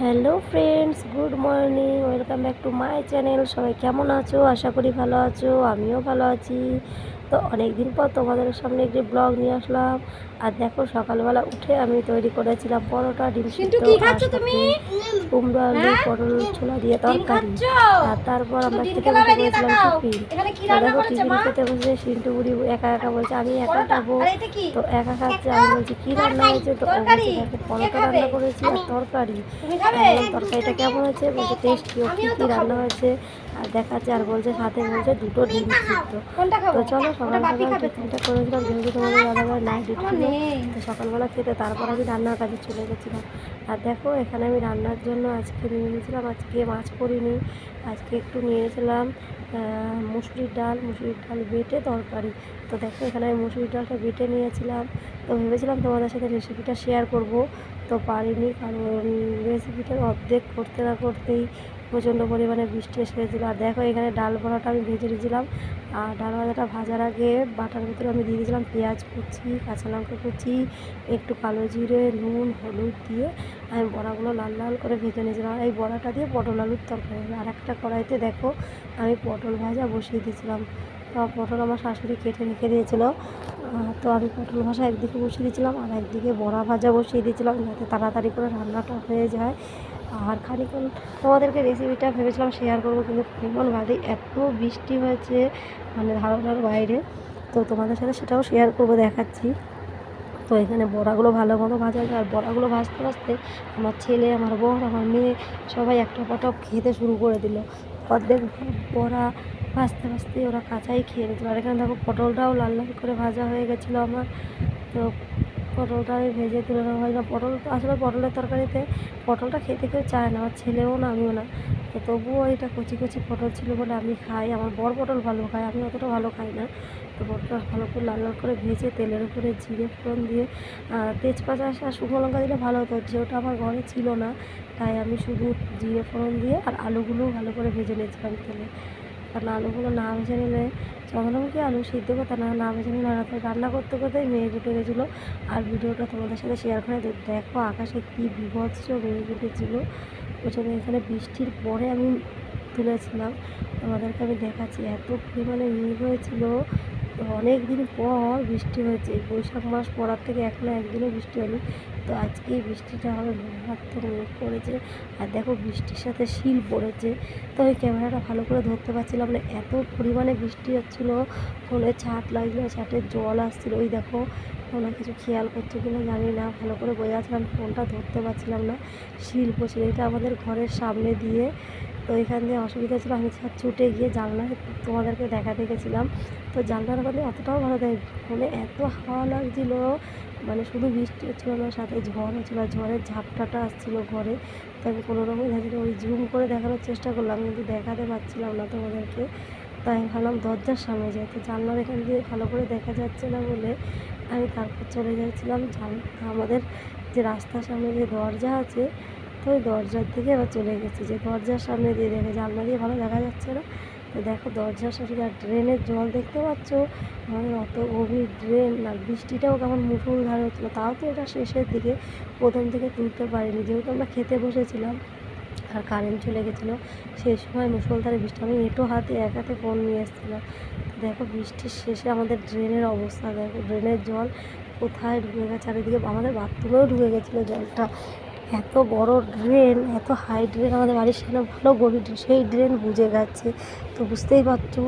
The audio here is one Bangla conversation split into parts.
Hello friends, good morning, welcome back to my channel. সবাই কেমন আছো? আশা করি ভালো আছো, আমিও ভালো আছি। তো অনেক দিন পর তোমাদের সামনে একটি ব্লগ নিয়ে আসলাম। আর দেখো, সকালবেলা উঠে আমি তৈরি করেছিলাম পরোটা, ডিম সিদ্ধ আর সাথে কুমড়ো আলু পটল ছোলা দিয়ে তরকারি। আর তারপর আমরা খেতে বসে পড়েছিলাম টিফিন। তো দেখো, টিফিন খেতে বসে সিন্টু বুড়ি একা একা বলছে আমি একা খাবো। তো একা খাচ্ছে, আমি বলছি কী রান্না হয়েছে? তো ও বলছে দেখো পরোটা রান্না করেছি আর তরকারি। তরকারিটা কেমন হয়েছে? বলছে টেস্টি। ও কী কী রান্না হয়েছে আর দেখাচ্ছে, আর বলছে সাথে বলছে দুটো ডিম সিদ্ধ। তো চলো, সকাল সকাল টিফিনটা করেছিলাম, যেহেতু তোমাদের দাদাভাই নাইট ডিউটি ছিল। তো সকালবেলা খেতে তারপর আমি রান্নার কাজে চলে গেছিলাম। আর দেখো, এখানে আমি রান্নার জন্য আজকে নিয়ে নিয়েছিলাম, আজকে মাছ করিনি, আজকে একটু নিয়েছিলাম মুসুরির ডাল বেটে তরকারি। তো দেখো, এখানে আমি মুসুরির ডালটা বেটে নিয়েছিলাম। তো ভেবেছিলাম তোমাদের সাথে রেসিপিটা শেয়ার করব, তো পারিনি, কারণ রেসিপিটার অর্ধেক করতে না করতেই প্রচণ্ড পরিমাণে বৃষ্টি এসে গেছিলো। আর দেখো, এখানে ডাল বড়াটা আমি ভেজে দিয়েছিলাম। আর ডাল ভাজাটা ভাজার আগে বাটার ভিতরে আমি দিয়ে দিয়েছিলাম পেঁয়াজ কুচি, কাঁচা লঙ্কা কুচি, একটু কালো জিরে, নুন, হলুদ দিয়ে আমি বড়াগুলো লাল লাল করে ভেজে নিয়েছিলাম। এই বড়াটা দিয়ে পটল আলুর তরকারি। আর একটা কড়াইতে দেখো আমি পটল ভাজা বসিয়ে দিয়েছিলাম। তো পটল আমার শাশুড়ি কেটে রেখে দিয়েছিলো। তো আমি পটল ভাজা একদিকে বসিয়ে দিয়েছিলাম আর একদিকে বড়া ভাজা বসিয়ে দিয়েছিলাম, যাতে তাড়াতাড়ি করে রান্নাটা হয়ে যায়। আর খানিকক্ষণ তোমাদেরকে রেসিপিটা ভেবেছিলাম শেয়ার করবো, কিন্তু ভীষণ বাদে এত বৃষ্টি হয়েছে, মানে ধারণার বাইরে। তো তোমাদের সাথে সেটাও শেয়ার করবো, দেখাচ্ছি। তো এখানে বড়াগুলো ভালো মতো ভাজা যায়। আর বড়াগুলো ভাজতে ভাজতে আমার ছেলে, আমার বর, আমার মেয়ে সবাই একটা পটপ খেতে শুরু করে দিল। অর্ধেক বড়া ভাজতে ভাজতে ওরা কাঁচাই খেয়ে নিয়েছিল। আর এখানে দেখো, পটলটাও লাল লাল করে ভাজা হয়ে গেছিলো আমার। তো পটলটা আমি ভেজে তুলে নেওয়া হয় না। পটল তো আসলে পটলের তরকারিতে পটলটা খেতে কেউ চায় না, আমার ছেলেও না, আমিও না। তো তবুও এটা কচি কচি পটল ছিল বলে আমি খাই। আমার বর পটল ভালো খায়, আমি অতটা ভালো খাই না। তো পটলটা ভালো করে লাল লাল করে ভেজে তেলের উপরে জিরে ফোড়ন দিয়ে তেজপাতা আর শুকনো লঙ্কা দিলে ভালো হতো, যেহেতু আমার ঘরে ছিল না, তাই আমি শুধু জিরে ফোড়ন দিয়ে আর আলুগুলোও ভালো করে ভেজে নিয়েছিলাম তেলে। কারণ আলুগুলো না ভেজে নিলে, চন্দ্রমুখী আলু সিদ্ধ করতে না ভেজে নিলে রান্না করতে করতেই মেঘ উঠে গেছিলো। আর ভিডিওটা তোমাদের সাথে শেয়ার করে দেখো, আকাশে কী বিভৎস মেঘ উঠেছিলো। প্রচণ্ড। এখানে বৃষ্টির পরে আমি তুলেছিলাম, তোমাদেরকে আমি দেখাচ্ছি, এত পরিমাণে মেঘ হয়েছিল। তো অনেক দিন পর বৃষ্টি হয়েছে, বৈশাখ মাস পড়ার থেকে এখনও একদিনও বৃষ্টি হয়নি। তো আজকে বৃষ্টিটা হবে, মারাত্মক মেঘ পড়েছে। আর দেখো, বৃষ্টির সাথে শিল পড়েছে। তো ওই ক্যামেরাটা ভালো করে ধরতে পারছিলাম না, এত পরিমাণে বৃষ্টি হচ্ছিলো। ফোনে ছাদ লাগছিলো, ছাদের জল আসছিলো। ওই দেখো, তোমরা কিছু খেয়াল করছো কিনা জানি না, ভালো করে বোঝা যাচ্ছে না, ফোনটা ধরতে পারছিলাম না। শিল পড়ছিল, এটা আমাদের ঘরের সামনে দিয়ে। তো এখান দিয়ে অসুবিধা ছিল, আমি ছুটে গিয়ে জানলায় তোমাদেরকে দেখাতে গেছিলাম। তো জানলার মধ্যে অতটাও ভালো দেয়, ফোনে এত হাওয়া লাগছিলো, মানে শুধু বৃষ্টি হচ্ছিলো না, সাথে ঝড় হচ্ছিলো, ঝড়ের ঝাপটাটা আসছিলো ঘরে। তো আমি কোনো রকমই দেখাচ্ছিল, ওই জুম করে দেখানোর চেষ্টা করলাম, কিন্তু দেখাতে পারছিলাম না তোমাদেরকে। তাই আমি ভাবলাম দরজার সামনে যাই। তো জানলার এখান দিয়ে ভালো করে দেখা যাচ্ছে না বলে আমি তারপর চলে যাচ্ছিলাম আমাদের যে রাস্তার সামনে যে দরজা আছে, তো ওই দরজার দিকে এবার চলে গেছি, যে দরজার সামনে দিয়ে দেখে জানলা দিয়ে ভালো দেখা যাচ্ছে না। তো দেখো, দরজার সামনে আর ড্রেনের জল দেখতে পাচ্ছ, আমাদের অত গভীর ড্রেন। আর বৃষ্টিটাও কেমন মুষলধারে হচ্ছিলো, তাও তো এটা শেষের দিকে, প্রথম থেকে তুলতে পারিনি, যেহেতু আমরা খেতে বসেছিলাম আর কারেন্ট চলে গেছিলো। সেই সময় মুষলধারে বৃষ্টি, আমি এঁটো হাতে এক হাতে ফোন নিয়ে এসেছিলাম। দেখো, বৃষ্টির শেষে আমাদের ড্রেনের অবস্থা দেখো, ড্রেনের জল কোথায় ঢুকে গেছে, চারিদিকে আমাদের বাথরুমেও ঢুকে গেছিলো জলটা। এত বড় ড্রেন, এত হাই ড্রেন, আমাদের বাড়ির সামনে ভালো গভীর ড্রেন, সেই ড্রেন বুজে গেছে। তো বুঝতেই পারছো,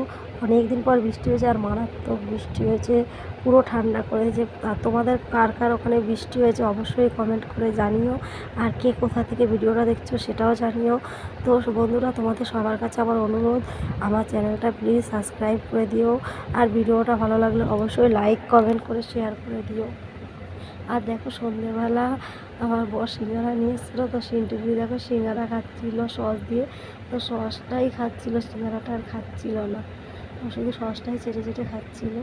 অনেক দিন পর বৃষ্টি হয়েছে, আর মারাত্মক বৃষ্টি হয়েছে, পুরো ঠান্ডা করেছে। আর তোমাদের কার কার ওখানে বৃষ্টি হয়েছে অবশ্যই কমেন্ট করে জানিও। আর কে কোথা থেকে ভিডিওটা দেখছো সেটাও জানিও। তো বন্ধুরা, তোমাদের সবার কাছে আমার অনুরোধ, আমার চ্যানেলটা প্লিজ সাবস্ক্রাইব করে দিও। আর ভিডিওটা ভালো লাগলে অবশ্যই লাইক কমেন্ট করে শেয়ার করে দিও। আর দেখো, সন্ধ্যেবেলা আমার বর সিঙ্গারা নিয়ে এসেছিলো, তো সিন্টুগুলি দেখো সিঙ্গারা খাচ্ছিলো সস দিয়ে। তো সসটাই খাচ্ছিলো, সিঙ্গারাটা আর খাচ্ছিল না, শুধু সসটাই চেটে চেটে খাচ্ছিলো।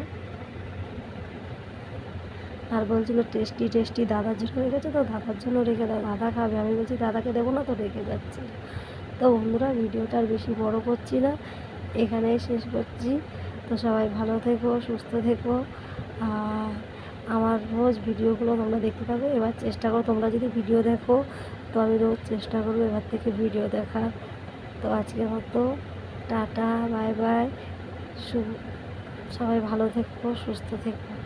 আর বলছিলো টেস্টি টেস্টি, দাদার জন্য রেখেছে, তো দাদার জন্য রেখে দাও, দাদা খাবে। আমি বলছি দাদাকে দেবো না, তো রেখে যাচ্ছি। তো বন্ধুরা, ভিডিওটা আর বেশি বড় করছি না, এখানেই শেষ করছি। তো সবাই ভালো থেকো, সুস্থ থেকো। আর আমার রোজ ভিডিওগুলো তোমরা দেখতে থাকো। এবার চেষ্টা করো, তোমরা যদি ভিডিও দেখো তো আমি রোজ চেষ্টা করবো এবার থেকে ভিডিও দেখার। তো আজকের মতো টাটা, বাই বাই। সবাই ভালো থেকো, সুস্থ থেকো।